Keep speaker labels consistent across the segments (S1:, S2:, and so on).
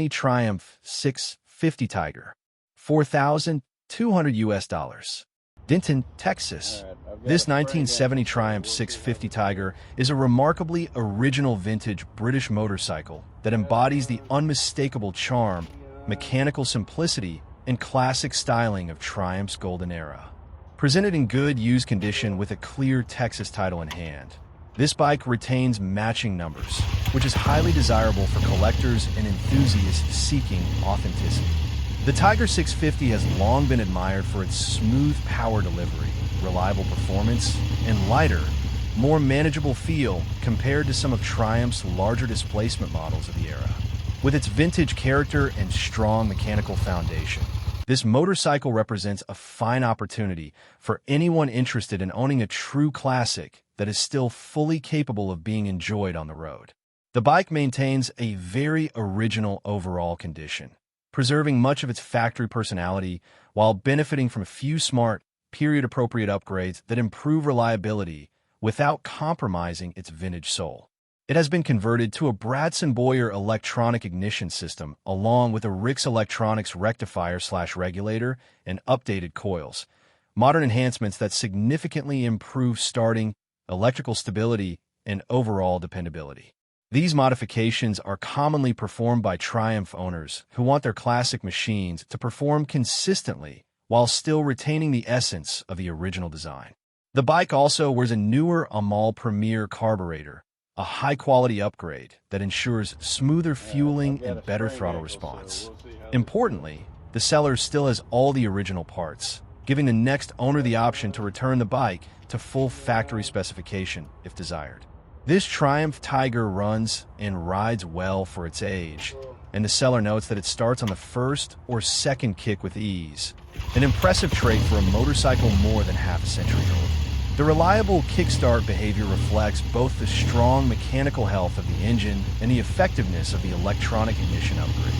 S1: Triumph 650 Tiger, $4,200. Denton, Texas. This 1970 Triumph 650 Tiger is a remarkably original vintage British motorcycle that embodies the unmistakable charm, mechanical simplicity, and classic styling of Triumph's golden era. Presented in good used condition with a clear Texas title in hand, this bike retains matching numbers, which is highly desirable for collectors and enthusiasts seeking authenticity. The Tiger 650 has long been admired for its smooth power delivery, reliable performance, and lighter, more manageable feel compared to some of Triumph's larger displacement models of the era. With its vintage character and strong mechanical foundation, this motorcycle represents a fine opportunity for anyone interested in owning a true classic that is still fully capable of being enjoyed on the road. The bike maintains a very original overall condition, preserving much of its factory personality while benefiting from a few smart, period-appropriate upgrades that improve reliability without compromising its vintage soul. It has been converted to a Bradson-Boyer electronic ignition system along with a Rix Electronics rectifier/regulator and updated coils, modern enhancements that significantly improve starting, electrical stability, and overall dependability. These modifications are commonly performed by Triumph owners who want their classic machines to perform consistently while still retaining the essence of the original design. The bike also wears a newer Amal Premier carburetor, a high-quality upgrade that ensures smoother fueling and better throttle response. Importantly, the seller still has all the original parts, giving the next owner the option to return the bike to full factory specification if desired. This Triumph Tiger runs and rides well for its age, and the seller notes that it starts on the first or second kick with ease, an impressive trait for a motorcycle more than half a century old. The reliable kickstart behavior reflects both the strong mechanical health of the engine and the effectiveness of the electronic ignition upgrade.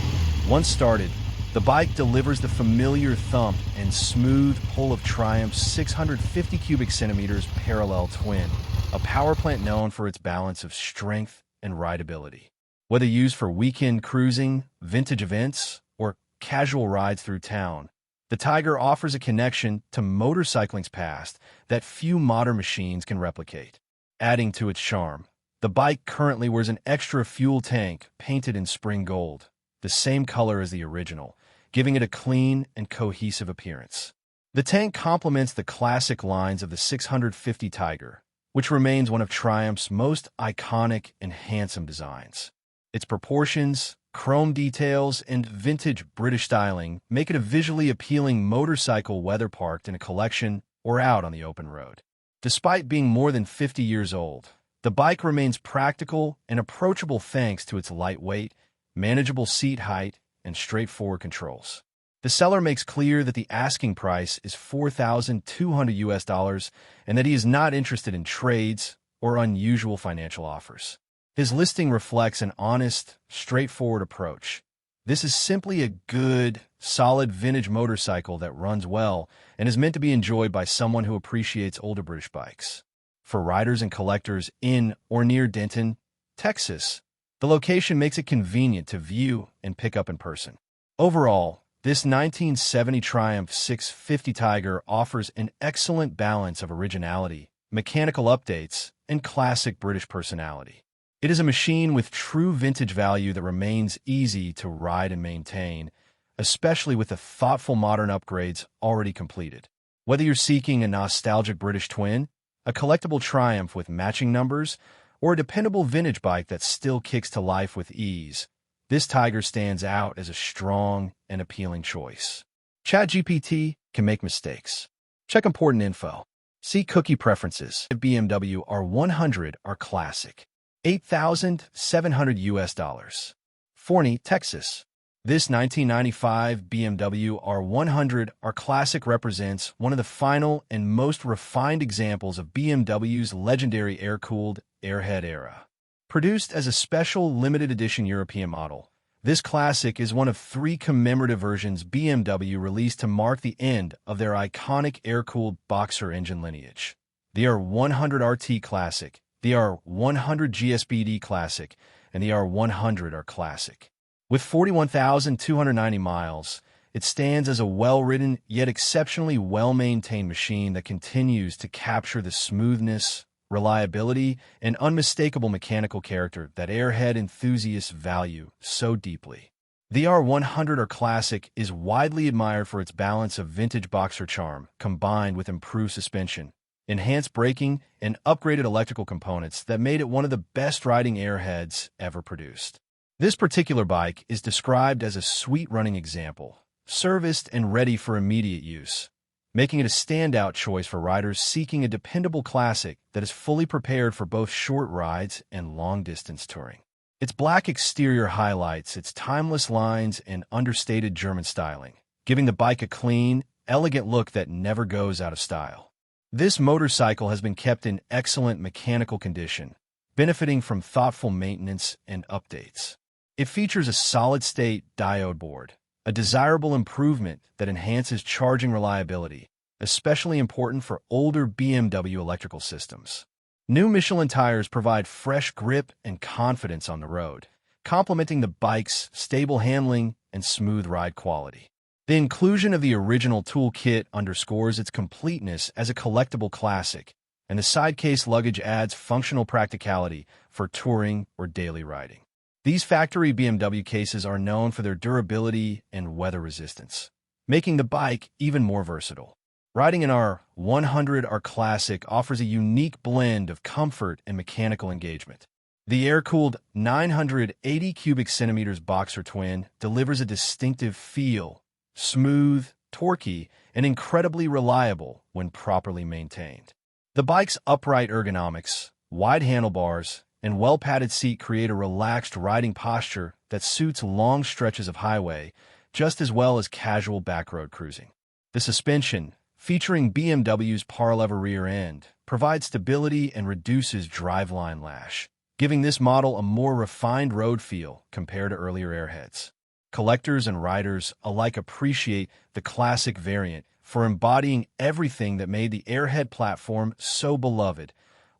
S1: Once started, the bike delivers the familiar thump and smooth pull of Triumph's 650 cubic centimeters parallel twin, a power plant known for its balance of strength and rideability. Whether used for weekend cruising, vintage events, or casual rides through town, the Tiger offers a connection to motorcycling's past that few modern machines can replicate. Adding to its charm, the bike currently wears an extra fuel tank painted in spring gold, the same color as the original, giving it a clean and cohesive appearance. The tank complements the classic lines of the 650 Tiger, which remains one of Triumph's most iconic and handsome designs. Its proportions, chrome details, and vintage British styling make it a visually appealing motorcycle whether parked in a collection or out on the open road. Despite being more than 50 years old, the bike remains practical and approachable thanks to its lightweight, manageable seat height, and straightforward controls. The seller makes clear that the asking price is $4,200 and that he is not interested in trades or unusual financial offers. His listing reflects an honest, straightforward approach. This is simply a good, solid vintage motorcycle that runs well and is meant to be enjoyed by someone who appreciates older British bikes. For riders and collectors in or near Denton, Texas, the location makes it convenient to view and pick up in person. Overall, this 1970 Triumph 650 Tiger offers an excellent balance of originality, mechanical updates, and classic British personality. It is a machine with true vintage value that remains easy to ride and maintain, especially with the thoughtful modern upgrades already completed. Whether you're seeking a nostalgic British twin, a collectible Triumph with matching numbers, or a dependable vintage bike that still kicks to life with ease, this Tiger stands out as a strong and appealing choice. ChatGPT can make mistakes. Check important info. See cookie preferences. BMW R100 are classic. $8,700. Forney, Texas. This 1995 BMW R100 R Classic represents one of the final and most refined examples of BMW's legendary air-cooled airhead era. Produced as a special limited edition European model, this classic is one of 3 commemorative versions BMW released to mark the end of their iconic air-cooled Boxer engine lineage. The R100 RT Classic, the R100 GSBD Classic, and the R100 R Classic. With 41,290 miles, it stands as a well-ridden yet exceptionally well-maintained machine that continues to capture the smoothness, reliability, and unmistakable mechanical character that airhead enthusiasts value so deeply. The R100 or Klasik is widely admired for its balance of vintage boxer charm combined with improved suspension, enhanced braking, and upgraded electrical components that made it one of the best riding airheads ever produced. This particular bike is described as a sweet-running example, serviced and ready for immediate use, making it a standout choice for riders seeking a dependable classic that is fully prepared for both short rides and long-distance touring. Its black exterior highlights its timeless lines and understated German styling, giving the bike a clean, elegant look that never goes out of style. This motorcycle has been kept in excellent mechanical condition, benefiting from thoughtful maintenance and updates. It features a solid-state diode board, a desirable improvement that enhances charging reliability, especially important for older BMW electrical systems. New Michelin tires provide fresh grip and confidence on the road, complementing the bike's stable handling and smooth ride quality. The inclusion of the original toolkit underscores its completeness as a collectible classic, and the side case luggage adds functional practicality for touring or daily riding. These factory BMW cases are known for their durability and weather resistance, making the bike even more versatile. Riding an R100 or Klasik offers a unique blend of comfort and mechanical engagement. The air-cooled 980 cubic centimeters boxer twin delivers a distinctive feel, smooth, torquey, and incredibly reliable when properly maintained. The bike's upright ergonomics, wide handlebars, and well-padded seat create a relaxed riding posture that suits long stretches of highway just as well as casual backroad cruising. The suspension, featuring BMW's par-lever rear end, provides stability and reduces driveline lash, giving this model a more refined road feel compared to earlier airheads. Collectors and riders alike appreciate the Klasik variant for embodying everything that made the airhead platform so beloved,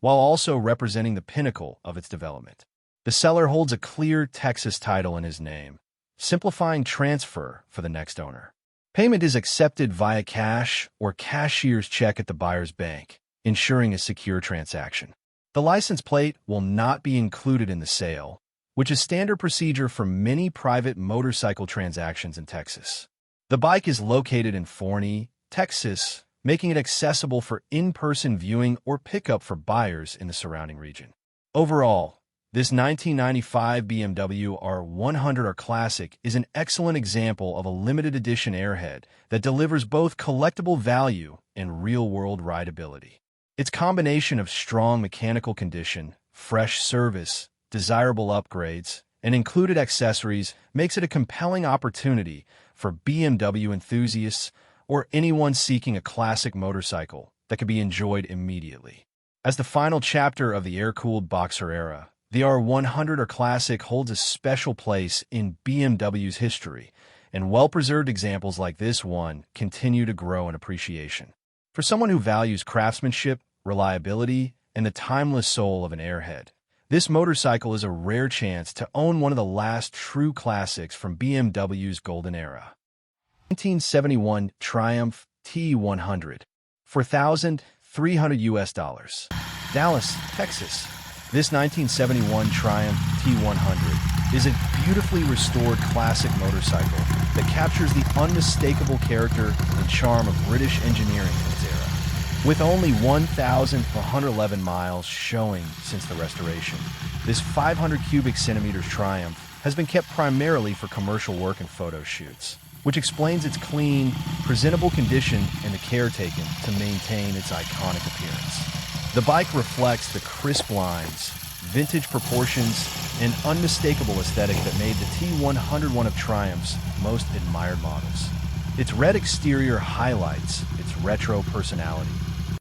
S1: while also representing the pinnacle of its development. The seller holds a clear Texas title in his name, simplifying transfer for the next owner. Payment is accepted via cash or cashier's check at the buyer's bank, ensuring a secure transaction. The license plate will not be included in the sale, which is standard procedure for many private motorcycle transactions in Texas. The bike is located in Forney, Texas, making it accessible for in-person viewing or pickup for buyers in the surrounding region. Overall, this 1995 BMW R100 or Klasik is an excellent example of a limited edition airhead that delivers both collectible value and real-world rideability. Its combination of strong mechanical condition, fresh service, desirable upgrades, and included accessories makes it a compelling opportunity for BMW enthusiasts or anyone seeking a classic motorcycle that can be enjoyed immediately. As the final chapter of the air-cooled boxer era, the R100 or Klasik holds a special place in BMW's history, and well-preserved examples like this one continue to grow in appreciation. For someone who values craftsmanship, reliability, and the timeless soul of an airhead, this motorcycle is a rare chance to own one of the last true classics from BMW's golden era. 1971 Triumph T100 for $1,300. Dallas, Texas. This 1971 Triumph T100 is a beautifully restored classic motorcycle that captures the unmistakable character and charm of British engineering in its era. With only 1,111 miles showing since the restoration, this 500 cubic centimeters Triumph has been kept primarily for commercial work and photo shoots, which explains its clean, presentable condition and the care taken to maintain its iconic appearance. The bike reflects the crisp lines, vintage proportions, and unmistakable aesthetic that made the T100 one of Triumph's most admired models. Its red exterior highlights its retro personality,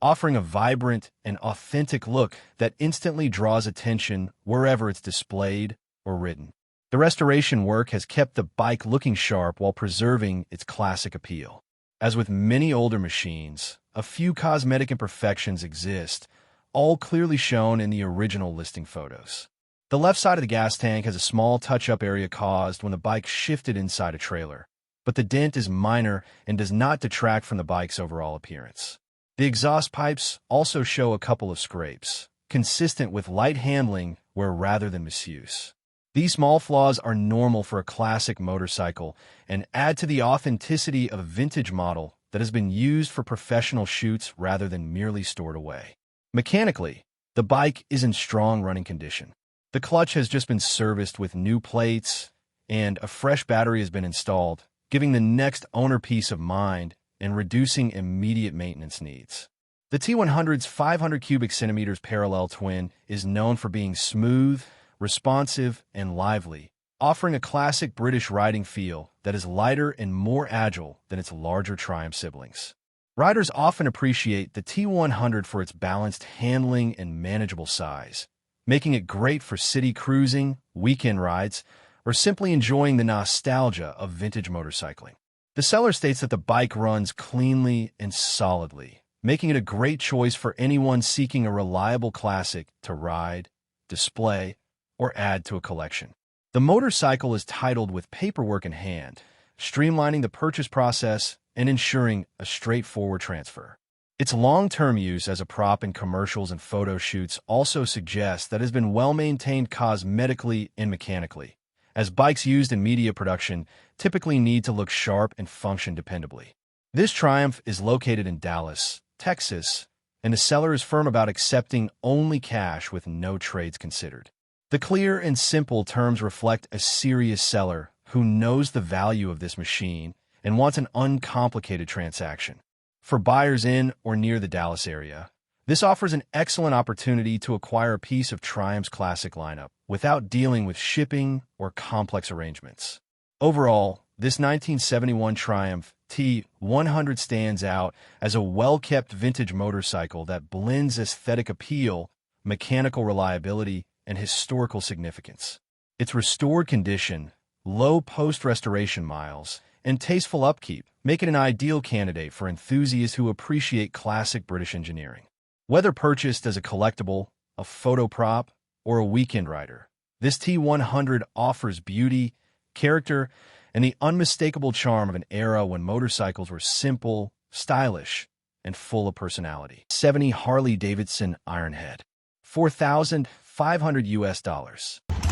S1: offering a vibrant and authentic look that instantly draws attention wherever it's displayed or ridden. The restoration work has kept the bike looking sharp while preserving its classic appeal. As with many older machines, a few cosmetic imperfections exist, all clearly shown in the original listing photos. The left side of the gas tank has a small touch-up area caused when the bike shifted inside a trailer, but the dent is minor and does not detract from the bike's overall appearance. The exhaust pipes also show a couple of scrapes, consistent with light handling rather than misuse. These small flaws are normal for a classic motorcycle and add to the authenticity of a vintage model that has been used for professional shoots rather than merely stored away. Mechanically, the bike is in strong running condition. The clutch has just been serviced with new plates, and a fresh battery has been installed, giving the next owner peace of mind and reducing immediate maintenance needs. The T100's 500 cubic centimeters parallel twin is known for being smooth, responsive, and lively, offering a classic British riding feel that is lighter and more agile than its larger Triumph siblings. Riders often appreciate the T100 for its balanced handling and manageable size, making it great for city cruising, weekend rides, or simply enjoying the nostalgia of vintage motorcycling. The seller states that the bike runs cleanly and solidly, making it a great choice for anyone seeking a reliable classic to ride, display, or add to a collection. The motorcycle is titled with paperwork in hand, streamlining the purchase process and ensuring a straightforward transfer. Its long-term use as a prop in commercials and photo shoots also suggests that it has been well-maintained cosmetically and mechanically, as bikes used in media production typically need to look sharp and function dependably. This Triumph is located in Dallas, Texas, and the seller is firm about accepting only cash with no trades considered. The clear and simple terms reflect a serious seller who knows the value of this machine and wants an uncomplicated transaction. For buyers in or near the Dallas area, this offers an excellent opportunity to acquire a piece of Triumph's classic lineup without dealing with shipping or complex arrangements. Overall, this 1971 Triumph T100 stands out as a well-kept vintage motorcycle that blends aesthetic appeal, mechanical reliability, and historical significance. Its restored condition, low post-restoration miles, and tasteful upkeep make it an ideal candidate for enthusiasts who appreciate classic British engineering. Whether purchased as a collectible, a photo prop, or a weekend rider, this T100 offers beauty, character, and the unmistakable charm of an era when motorcycles were simple, stylish, and full of personality. 70 Harley-Davidson Ironhead, $4,500 US.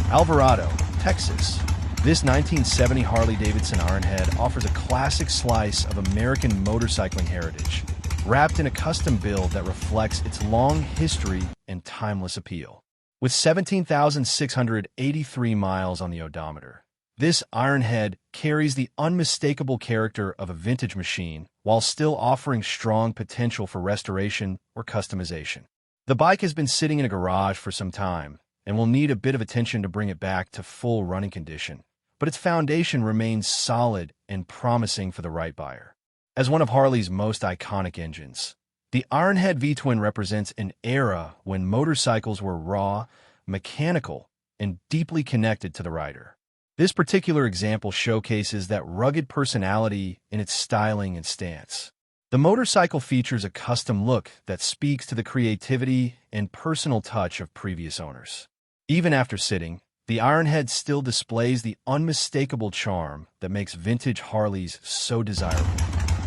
S1: Alvarado, Texas. This 1970 Harley-Davidson Ironhead offers a classic slice of American motorcycling heritage, wrapped in a custom build that reflects its long history and timeless appeal. With 17,683 miles on the odometer, this Ironhead carries the unmistakable character of a vintage machine while still offering strong potential for restoration or customization. The bike has been sitting in a garage for some time and will need a bit of attention to bring it back to full running condition, but its foundation remains solid and promising for the right buyer. As one of Harley's most iconic engines, the Ironhead V-twin represents an era when motorcycles were raw, mechanical, and deeply connected to the rider. This particular example showcases that rugged personality in its styling and stance. The motorcycle features a custom look that speaks to the creativity and personal touch of previous owners. Even after sitting, the Ironhead still displays the unmistakable charm that makes vintage Harleys so desirable.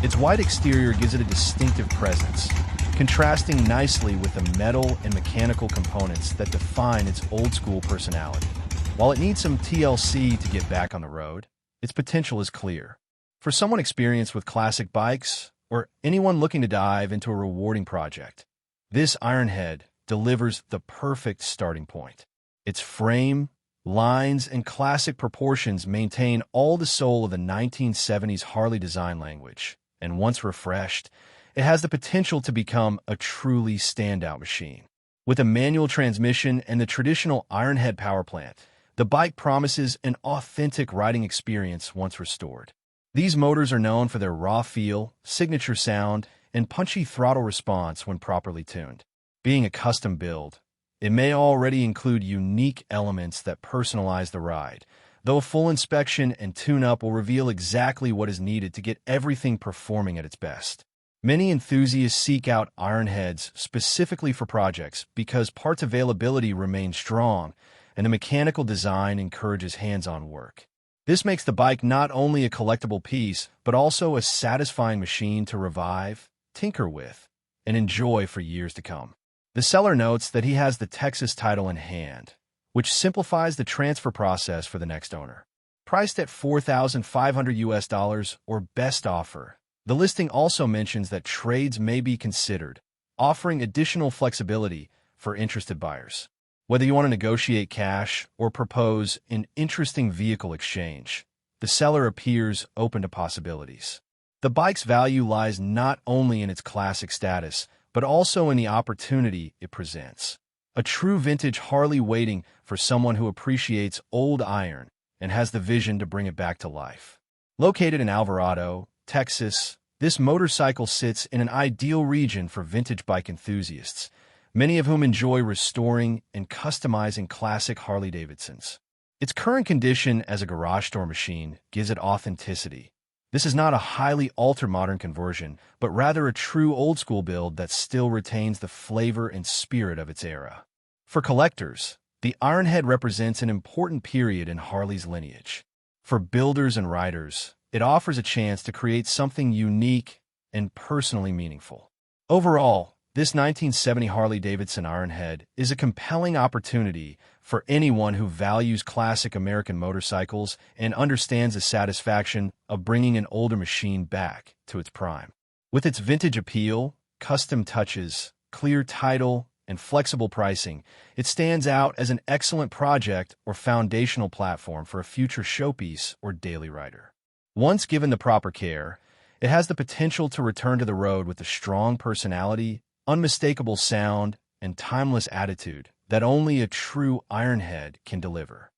S1: Its white exterior gives it a distinctive presence, contrasting nicely with the metal and mechanical components that define its old-school personality. While it needs some TLC to get back on the road, its potential is clear. For someone experienced with classic bikes, or anyone looking to dive into a rewarding project, this Ironhead delivers the perfect starting point. Its frame, lines, and classic proportions maintain all the soul of the 1970s Harley design language, and once refreshed, it has the potential to become a truly standout machine. With a manual transmission and the traditional Ironhead power plant, the bike promises an authentic riding experience once restored. These motors are known for their raw feel, signature sound, and punchy throttle response when properly tuned. Being a custom build, it may already include unique elements that personalize the ride, though a full inspection and tune-up will reveal exactly what is needed to get everything performing at its best. Many enthusiasts seek out Ironheads specifically for projects because parts availability remains strong, and the mechanical design encourages hands-on work. This makes the bike not only a collectible piece, but also a satisfying machine to revive, tinker with, and enjoy for years to come. The seller notes that he has the Texas title in hand, which simplifies the transfer process for the next owner. Priced at $4,500 or best offer, the listing also mentions that trades may be considered, offering additional flexibility for interested buyers. Whether you want to negotiate cash or propose an interesting vehicle exchange, the seller appears open to possibilities. The bike's value lies not only in its classic status, but also in the opportunity it presents. A true vintage Harley waiting for someone who appreciates old iron and has the vision to bring it back to life. Located in Alvarado, Texas, this motorcycle sits in an ideal region for vintage bike enthusiasts, many of whom enjoy restoring and customizing classic Harley-Davidsons. Its current condition as a garage door machine gives it authenticity. This is not a highly altered modern conversion, but rather a true old-school build that still retains the flavor and spirit of its era. For collectors, the Ironhead represents an important period in Harley's lineage. For builders and riders, it offers a chance to create something unique and personally meaningful. Overall, this 1970 Harley-Davidson Ironhead is a compelling opportunity for anyone who values classic American motorcycles and understands the satisfaction of bringing an older machine back to its prime. With its vintage appeal, custom touches, clear title, and flexible pricing, it stands out as an excellent project or foundational platform for a future showpiece or daily rider. Once given the proper care, it has the potential to return to the road with a strong personality, unmistakable sound, and timeless attitude that only a true Ironhead can deliver.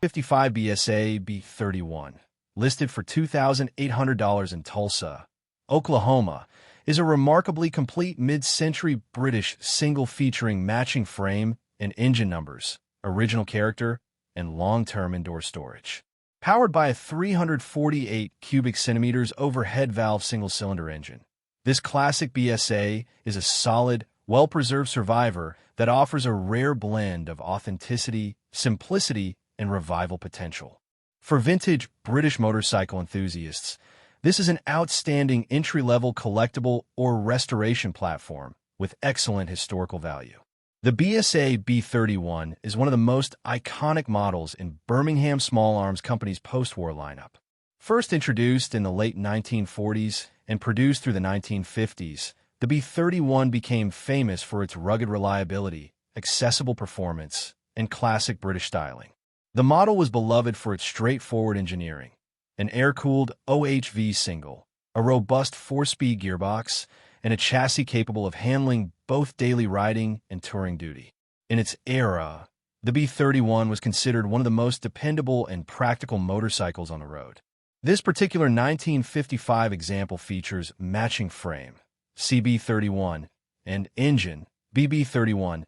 S1: 55 BSA B31, listed for $2,800 in Tulsa, Oklahoma, is a remarkably complete mid-century British single featuring matching frame and engine numbers, original character, and long-term indoor storage. Powered by a 348 cubic centimeters overhead valve single-cylinder engine, this classic BSA is a solid, well-preserved survivor that offers a rare blend of authenticity, simplicity, and revival potential. For vintage British motorcycle enthusiasts, this is an outstanding entry-level collectible or restoration platform with excellent historical value. The BSA B31 is one of the most iconic models in Birmingham Small Arms Company's post-war lineup. First introduced in the late 1940s and produced through the 1950s, the B31 became famous for its rugged reliability, accessible performance, and classic British styling. The model was beloved for its straightforward engineering, an air-cooled OHV single, a robust 4-speed gearbox, and a chassis capable of handling both daily riding and touring duty. In its era, the B31 was considered one of the most dependable and practical motorcycles on the road. This particular 1955 example features matching frame, CB31, and engine, BB31,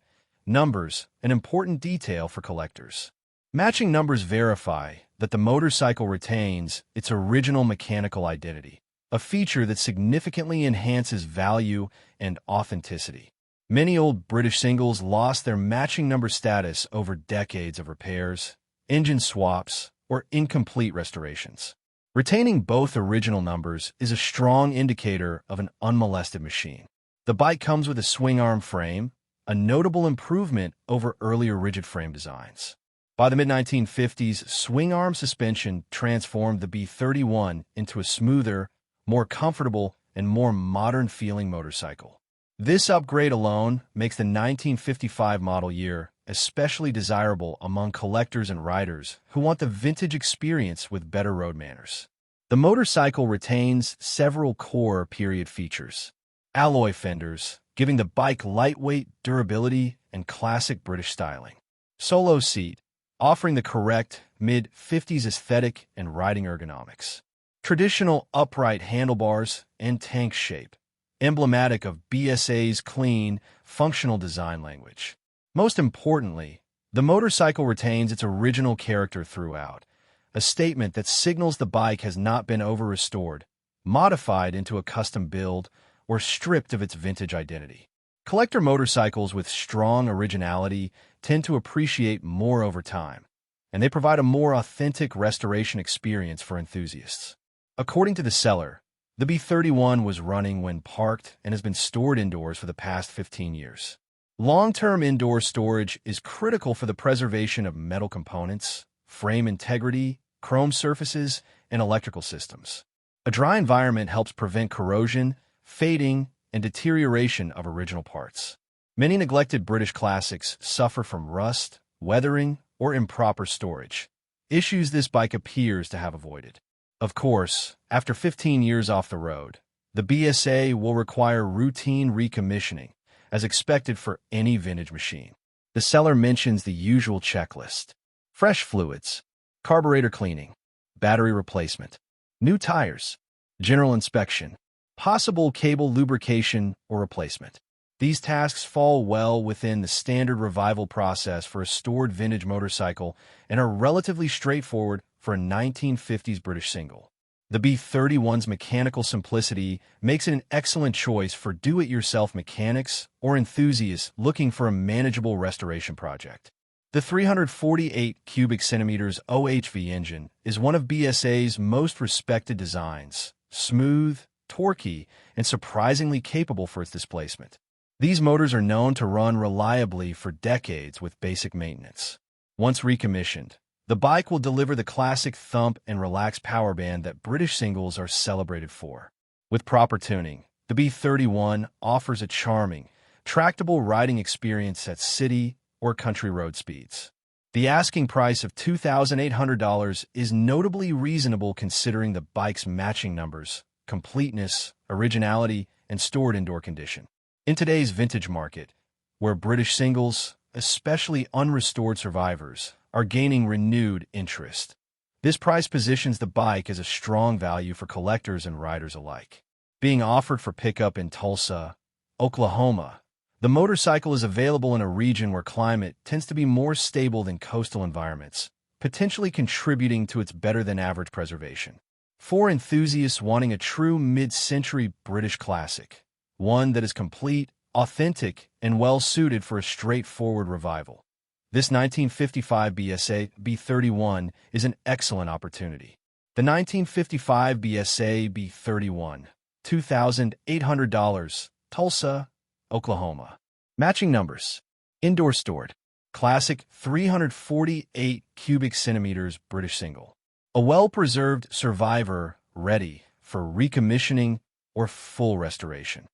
S1: numbers, an important detail for collectors. Matching numbers verify that the motorcycle retains its original mechanical identity, a feature that significantly enhances value and authenticity. Many old British singles lost their matching number status over decades of repairs, engine swaps, or incomplete restorations. Retaining both original numbers is a strong indicator of an unmolested machine. The bike comes with a swing arm frame, a notable improvement over earlier rigid frame designs. By the mid-1950s, swing arm suspension transformed the B31 into a smoother, more comfortable, and more modern-feeling motorcycle. This upgrade alone makes the 1955 model year especially desirable among collectors and riders who want the vintage experience with better road manners. The motorcycle retains several core period features. Alloy fenders, giving the bike lightweight durability and classic British styling. Solo seat, offering the correct mid-50s aesthetic and riding ergonomics. Traditional upright handlebars and tank shape, emblematic of BSA's clean, functional design language. Most importantly, the motorcycle retains its original character throughout, a statement that signals the bike has not been over-restored, modified into a custom build, or stripped of its vintage identity. Collector motorcycles with strong originality tend to appreciate more over time, and they provide a more authentic restoration experience for enthusiasts. According to the seller, the B31 was running when parked and has been stored indoors for the past 15 years. Long-term indoor storage is critical for the preservation of metal components, frame integrity, chrome surfaces, and electrical systems. A dry environment helps prevent corrosion, fading, and deterioration of original parts. Many neglected British classics suffer from rust, weathering, or improper storage, issues this bike appears to have avoided. Of course, after 15 years off the road, the BSA will require routine recommissioning, as expected for any vintage machine. The seller mentions the usual checklist: fresh fluids, carburetor cleaning, battery replacement, new tires, general inspection, possible cable lubrication or replacement. These tasks fall well within the standard revival process for a stored vintage motorcycle and are relatively straightforward for a 1950s British single. The B31's mechanical simplicity makes it an excellent choice for do-it-yourself mechanics or enthusiasts looking for a manageable restoration project. The 348 cubic centimeters OHV engine is one of BSA's most respected designs, smooth, torquey, and surprisingly capable for its displacement. These motors are known to run reliably for decades with basic maintenance. Once recommissioned, the bike will deliver the classic thump and relaxed power band that British singles are celebrated for. With proper tuning, the B31 offers a charming, tractable riding experience at city or country road speeds. The asking price of $2,800 is notably reasonable considering the bike's matching numbers, completeness, originality, and stored indoor condition. In today's vintage market, where British singles, especially unrestored survivors, are gaining renewed interest, this price positions the bike as a strong value for collectors and riders alike. Being offered for pickup in Tulsa, Oklahoma, the motorcycle is available in a region where climate tends to be more stable than coastal environments, potentially contributing to its better-than-average preservation. For enthusiasts wanting a true mid-century British classic, one that is complete, authentic, and well-suited for a straightforward revival, this 1955 BSA B31 is an excellent opportunity. The 1955 BSA B31, $2,800, Tulsa, Oklahoma. Matching numbers: indoor stored, classic 348 cubic centimeters British single. A well-preserved survivor ready for recommissioning or full restoration.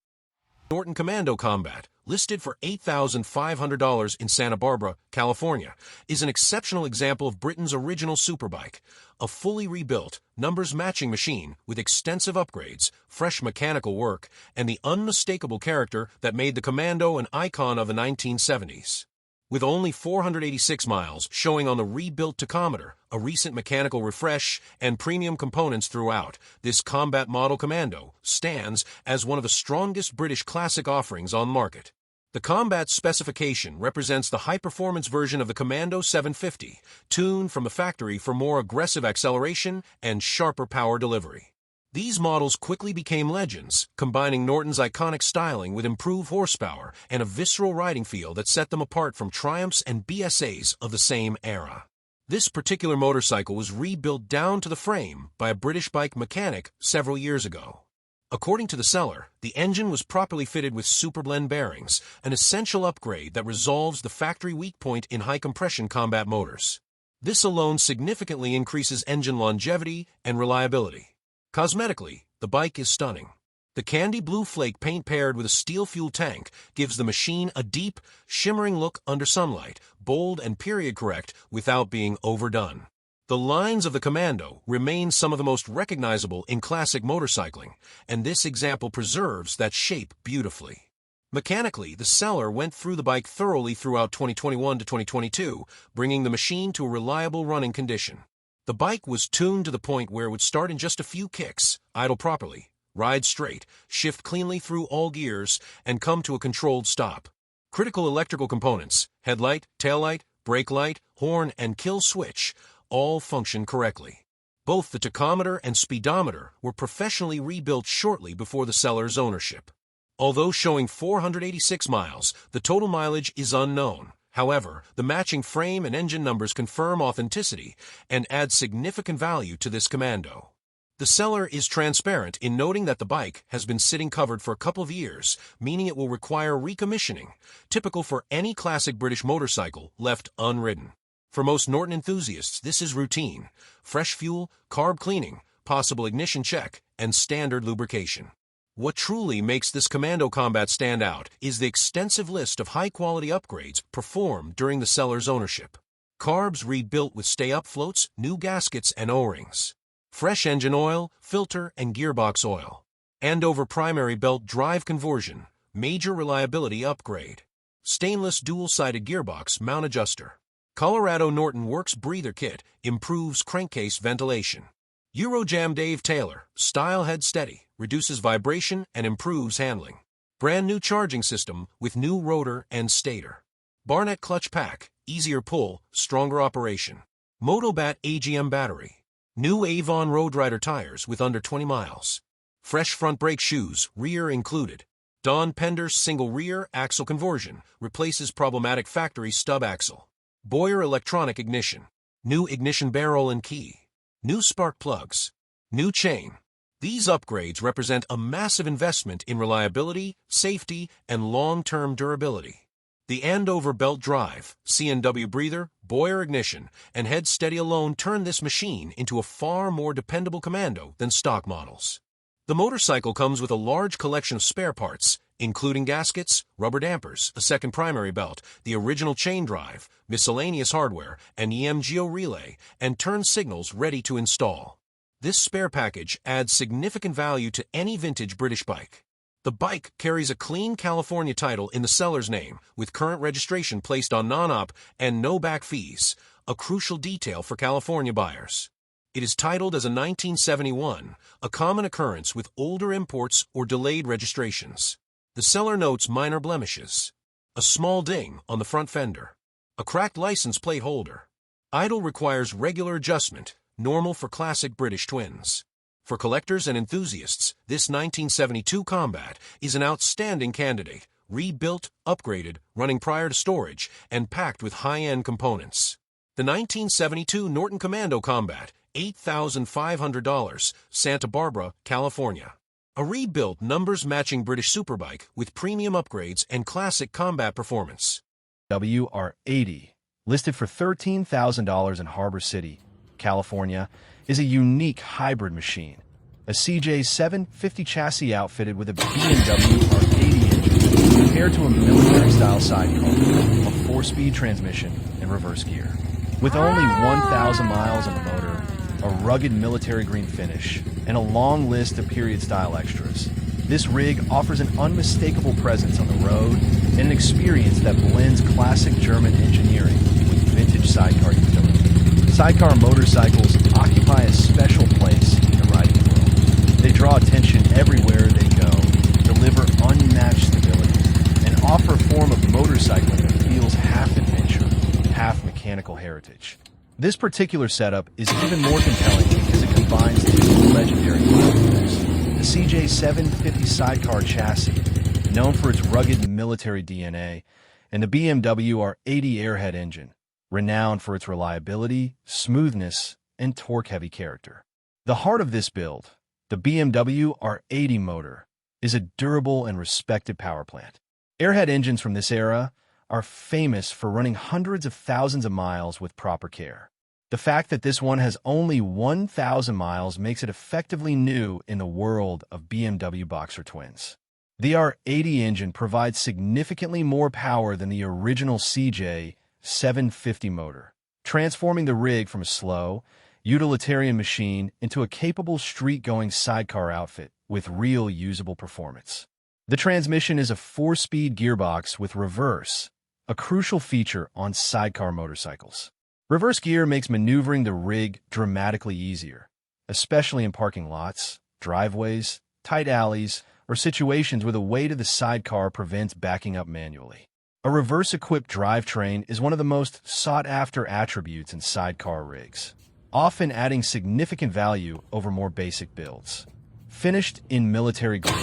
S2: Norton Commando Combat, listed for $8,500 in Santa Barbara, California, is an exceptional example of Britain's original superbike, a fully rebuilt, numbers-matching machine with extensive upgrades, fresh mechanical work, and the unmistakable character that made the Commando an icon of the 1970s. With only 486 miles showing on the rebuilt tachometer, a recent mechanical refresh, and premium components throughout, this combat model Commando stands as one of the strongest British classic offerings on market. The combat specification represents the high-performance version of the Commando 750, tuned from the factory for more aggressive acceleration and sharper power delivery. These models quickly became legends, combining Norton's iconic styling with improved horsepower and a visceral riding feel that set them apart from Triumphs and BSAs of the same era. This particular motorcycle was rebuilt down to the frame by a British bike mechanic several years ago. According to the seller, the engine was properly fitted with superblend bearings, an essential upgrade that resolves the factory weak point in high-compression combat motors. This alone significantly increases engine longevity and reliability. Cosmetically, the bike is stunning. The candy blue flake paint paired with a steel-fuel tank gives the machine a deep, shimmering look under sunlight, bold and period-correct without being overdone. The lines of the Commando remain some of the most recognizable in classic motorcycling, and this example preserves that shape beautifully. Mechanically, the seller went through the bike thoroughly throughout 2021 to 2022, bringing the machine to a reliable running condition. The bike was tuned to the point where it would start in just a few kicks, idle properly, ride straight, shift cleanly through all gears, and come to a controlled stop. Critical electrical components, headlight, taillight, brake light, horn, and kill switch, all function correctly. Both the tachometer and speedometer were professionally rebuilt shortly before the seller's ownership. Although showing 486 miles, the total mileage is unknown, However, the matching frame and engine numbers confirm authenticity and add significant value to this commando. The seller is transparent in noting that the bike has been sitting covered for a couple of years, meaning it will require recommissioning, typical for any classic British motorcycle left unridden. For most Norton enthusiasts, this is routine: fresh fuel, carb cleaning, possible ignition check, and standard lubrication. What truly makes this Commando Combat stand out is the extensive list of high-quality upgrades performed during the seller's ownership. Carbs rebuilt with stay-up floats, new gaskets, and O-rings. Fresh engine oil, filter, and gearbox oil. Andover primary belt drive conversion, major reliability upgrade. Stainless dual-sided gearbox mount adjuster. Colorado Norton Works breather kit improves crankcase ventilation. Eurojam Dave Taylor, style head steady, reduces vibration and improves handling. Brand new charging system with new rotor and stator. Barnett clutch pack, easier pull, stronger operation. Motobat AGM battery. New Avon Road Rider tires with under 20 miles. Fresh front brake shoes, rear included. Don Pender single rear axle conversion, replaces problematic factory stub axle. Boyer electronic ignition. New ignition barrel and key. New spark plugs. New chain. These upgrades represent a massive investment in reliability, safety, and long-term durability. The Andover belt drive, CNW breather, Boyer ignition, and head steady alone turn this machine into a far more dependable commando than stock models. The motorcycle comes with a large collection of spare parts, including gaskets, rubber dampers, a second primary belt, the original chain drive, miscellaneous hardware, an EMGO relay, and turn signals ready to install. This spare package adds significant value to any vintage British bike. The bike carries a clean California title in the seller's name, with current registration placed on non-op and no back fees, a crucial detail for California buyers. It is titled as a 1971, a common occurrence with older imports or delayed registrations. The seller notes minor blemishes. A small ding on the front fender. A cracked license plate holder. Idle requires regular adjustment, normal for classic British twins. For collectors and enthusiasts, this 1972 Combat is an outstanding candidate, rebuilt, upgraded, running prior to storage, and packed with high-end components. The 1972 Norton Commando Combat, $8,500, Santa Barbara, California. A rebuilt numbers-matching British superbike with premium upgrades and classic combat performance.
S1: WR80, listed for $13,000 in Harbor City, California, is a unique hybrid machine. A CJ750 chassis outfitted with a BMW R80 engine compared to a military-style sidecar, a 4-speed transmission, and reverse gear. With only 1,000 miles on the motor, a rugged military green finish, and a long list of period-style extras, this rig offers an unmistakable presence on the road and an experience that blends classic German engineering with vintage sidecar utility. Sidecar motorcycles occupy a special place in the riding world. They draw attention everywhere they go, deliver unmatched stability, and offer a form of motorcycling that feels half adventure, half mechanical heritage. This particular setup is even more compelling because it combines two legendary platforms: the CJ750 sidecar chassis, known for its rugged military DNA, and the BMW R80 airhead engine, renowned for its reliability, smoothness, and torque-heavy character. The heart of this build, the BMW R80 motor, is a durable and respected power plant. Airhead engines from this era are famous for running hundreds of thousands of miles with proper care. The fact that this one has only 1,000 miles makes it effectively new in the world of BMW Boxer twins. The R80 engine provides significantly more power than the original CJ750 motor, transforming the rig from a slow, utilitarian machine into a capable street-going sidecar outfit with real usable performance. The transmission is a 4-speed gearbox with reverse, a crucial feature on sidecar motorcycles. Reverse gear makes maneuvering the rig dramatically easier, especially in parking lots, driveways, tight alleys, or situations where the weight of the sidecar prevents backing up manually. A reverse-equipped drivetrain is one of the most sought-after attributes in sidecar rigs, often adding significant value over more basic builds. Finished in military grade,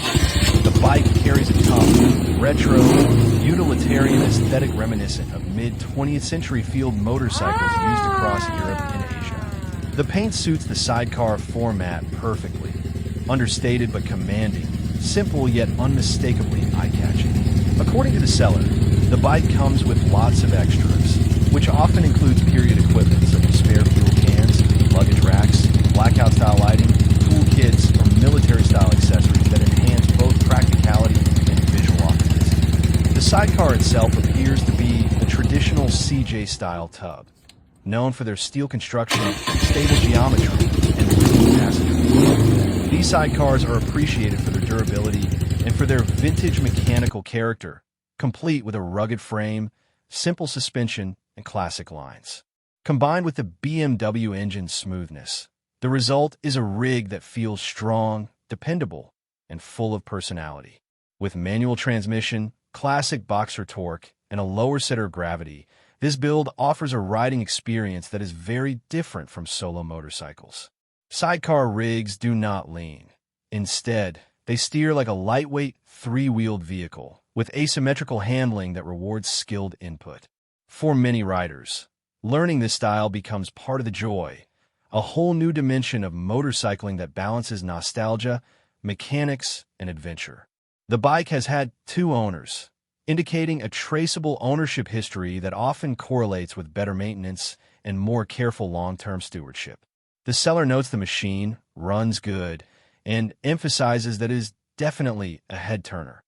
S1: the bike carries a tough, retro, utilitarian aesthetic reminiscent of mid-20th century field motorcycles used across Europe and Asia. The paint suits the sidecar format perfectly. Understated but commanding, simple yet unmistakably eye-catching. According to the seller, the bike comes with lots of extras, which often includes period equipment such as spare fuel cans, luggage racks, blackout-style lighting, toolkits, or military-style accessories that enhance both practicality and visual authenticity. The sidecar itself appears to be a traditional CJ-style tub, known for their steel construction, stable geometry, and roomy passenger. These sidecars are appreciated for their durability and for their vintage mechanical character, complete with a rugged frame, simple suspension, and classic lines. Combined with the BMW engine's smoothness, the result is a rig that feels strong, dependable, and full of personality. With manual transmission, classic boxer torque, and a lower center of gravity, this build offers a riding experience that is very different from solo motorcycles. Sidecar rigs do not lean. Instead, they steer like a lightweight, three-wheeled vehicle, with asymmetrical handling that rewards skilled input. For many riders, learning this style becomes part of the joy, a whole new dimension of motorcycling that balances nostalgia, mechanics, and adventure. The bike has had 2 owners, indicating a traceable ownership history that often correlates with better maintenance and more careful long-term stewardship. The seller notes the machine runs good and emphasizes that it is definitely a head-turner,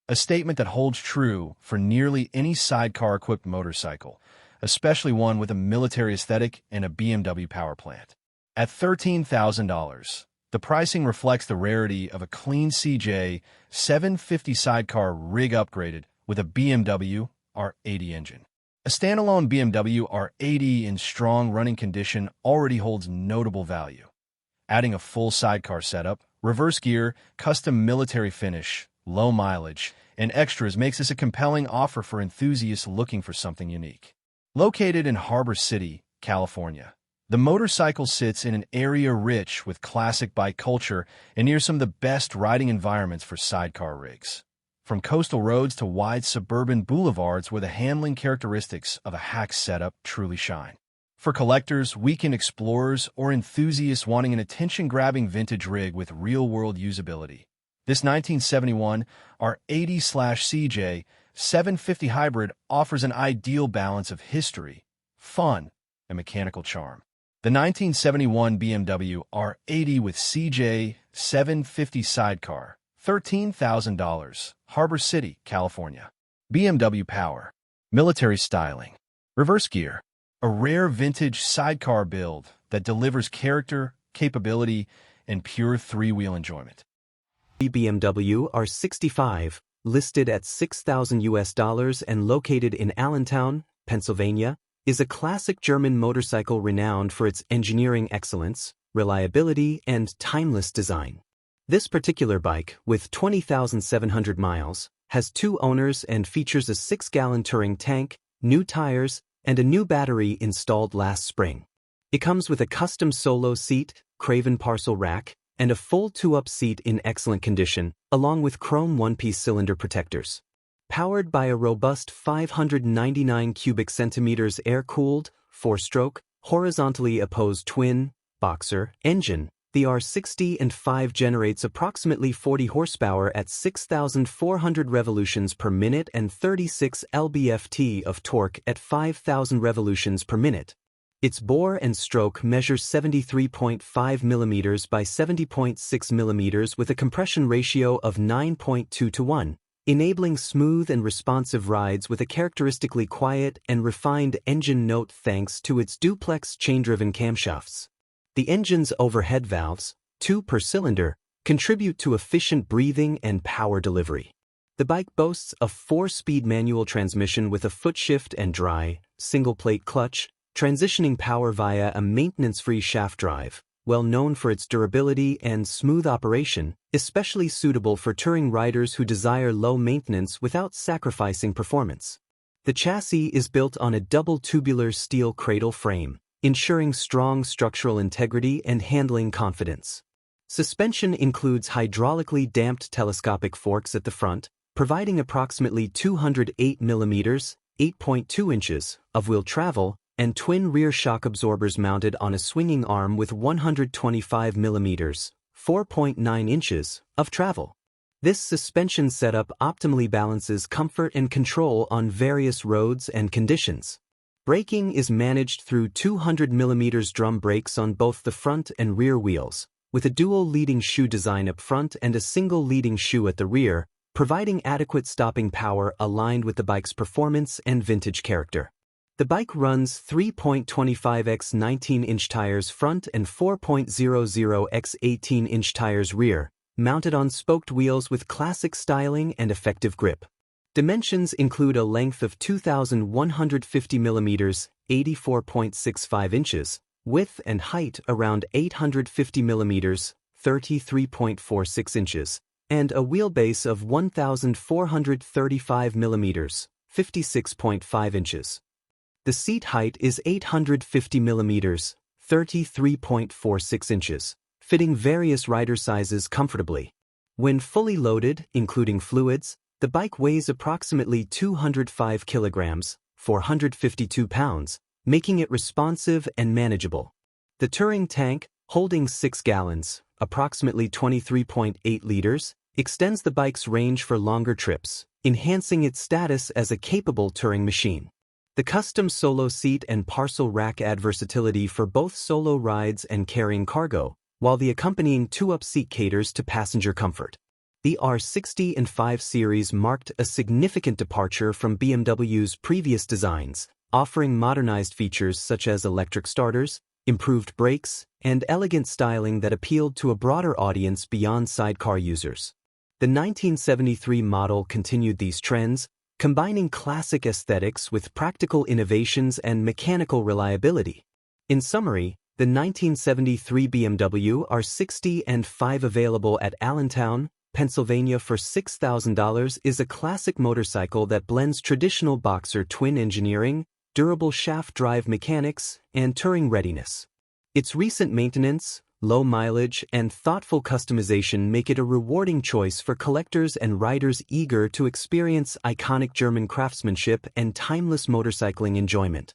S1: a statement that holds true for nearly any sidecar-equipped motorcycle, especially one with a military aesthetic and a BMW power plant. At $13,000, the pricing reflects the rarity of a clean CJ 750 sidecar rig upgraded with a BMW R80 engine. A standalone BMW R80 in strong running condition already holds notable value. Adding a full sidecar setup, reverse gear, custom military finish, low mileage, and extras makes this a compelling offer for enthusiasts looking for something unique. Located in Harbor City, California, the motorcycle sits in an area rich with classic bike culture and near some of the best riding environments for sidecar rigs. From coastal roads to wide suburban boulevards where the handling characteristics of a hack setup truly shine. For collectors, weekend explorers, or enthusiasts wanting an attention-grabbing vintage rig with real-world usability, this 1971 R80/CJ 750 hybrid offers an ideal balance of history, fun, and mechanical charm. The 1971 BMW R80 with CJ 750 sidecar, $13,000, Harbor City, California. BMW power, military styling, reverse gear, a rare vintage sidecar build that delivers character, capability, and pure three-wheel enjoyment.
S3: BMW R65, listed at $6,000 and located in Allentown, Pennsylvania, is a classic German motorcycle renowned for its engineering excellence, reliability, and timeless design. This particular bike, with 20,700 miles, has 2 owners and features a 6-gallon touring tank, new tires, and a new battery installed last spring. It comes with a custom solo seat, Craven parcel rack, and a full 2-up seat in excellent condition, along with chrome one-piece cylinder protectors. Powered by a robust 599 cubic centimeters air-cooled, 4-stroke, horizontally opposed twin, boxer, engine, the R60 and 5 generates approximately 40 horsepower at 6,400 revolutions per minute and 36 lb-ft of torque at 5,000 revolutions per minute. Its bore and stroke measures 73.5 mm by 70.6 mm with a compression ratio of 9.2 to 1, enabling smooth and responsive rides with a characteristically quiet and refined engine note thanks to its duplex chain-driven camshafts. The engine's overhead valves, 2 per cylinder, contribute to efficient breathing and power delivery. The bike boasts a 4-speed manual transmission with a foot shift and dry, single-plate clutch, transitioning power via a maintenance-free shaft drive, well known for its durability and smooth operation, especially suitable for touring riders who desire low maintenance without sacrificing performance. The chassis is built on a double tubular steel cradle frame, ensuring strong structural integrity and handling confidence. Suspension includes hydraulically damped telescopic forks at the front, providing approximately 208 mm, 8.2 inches, of wheel travel, and twin rear shock absorbers mounted on a swinging arm with 125 mm, 4.9 inches, of travel. This suspension setup optimally balances comfort and control on various roads and conditions. Braking is managed through 200 mm drum brakes on both the front and rear wheels, with a dual leading shoe design up front and a single leading shoe at the rear, providing adequate stopping power aligned with the bike's performance and vintage character. The bike runs 3.25x 19-inch tires front and 4.00x 18-inch tires rear, mounted on spoked wheels with classic styling and effective grip. Dimensions include a length of 2,150 mm, 84.65 inches, width and height around 850 mm, 33.46 inches, and a wheelbase of 1,435 mm, 56.5 inches. The seat height is 850 mm, 33.46 inches, fitting various rider sizes comfortably. When fully loaded, including fluids, the bike weighs approximately 205 kilograms, 452 pounds, making it responsive and manageable. The touring tank, holding 6 gallons, approximately 23.8 liters, extends the bike's range for longer trips, enhancing its status as a capable touring machine. The custom solo seat and parcel rack add versatility for both solo rides and carrying cargo, while the accompanying two-up seat caters to passenger comfort. The R60 and 5 Series marked a significant departure from BMW's previous designs, offering modernized features such as electric starters, improved brakes, and elegant styling that appealed to a broader audience beyond sidecar users. The 1973 model continued these trends, combining classic aesthetics with practical innovations and mechanical reliability. In summary, the 1973 BMW R60 and 5 available at Allentown, Pennsylvania for $6,000 is a classic motorcycle that blends traditional boxer twin engineering, durable shaft drive mechanics, and touring readiness. Its recent maintenance, low mileage, and thoughtful customization make it a rewarding choice for collectors and riders eager to experience iconic German craftsmanship and timeless motorcycling enjoyment.